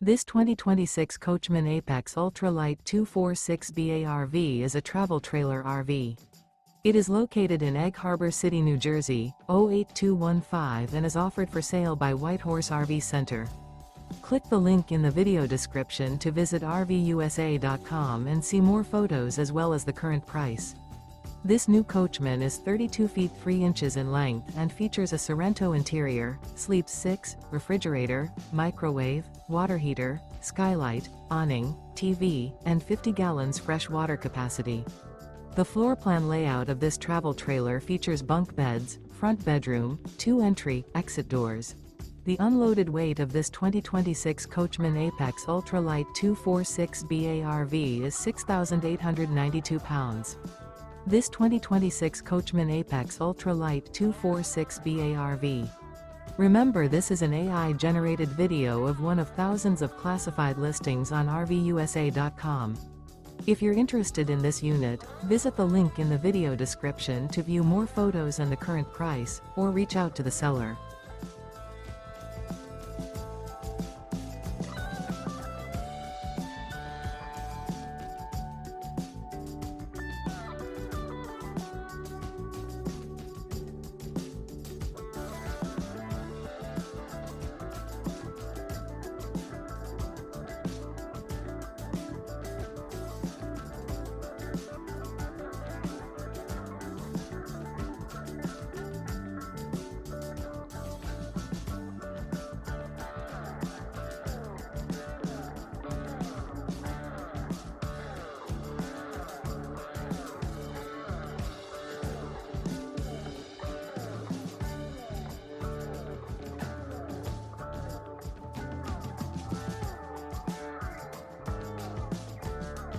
This 2026 Coachmen Apex Ultra-Lite 246BA RV is a travel trailer RV. It is located in Egg Harbor City, New Jersey, 08215 and is offered for sale by Whitehorse RV Center. Click the link in the video description to visit RVUSA.com and see more photos as well as the current price. This new Coachmen is 32 feet 3 inches in length and features a Sorrento interior, sleeps 6, refrigerator, microwave, water heater, skylight, awning, TV, and 50 gallons fresh water capacity. The floor plan layout of this travel trailer features bunk beds, front bedroom, 2 entry, exit doors. The unloaded weight of this 2026 Coachmen Apex Ultra-Lite 246BA RV is 6,892 pounds. This 2026 Coachmen Apex Ultra-Lite 246BA RV. Remember, this is an AI-generated video of one of thousands of classified listings on RVUSA.com. If you're interested in this unit, visit the link in the video description to view more photos and the current price, or reach out to the seller.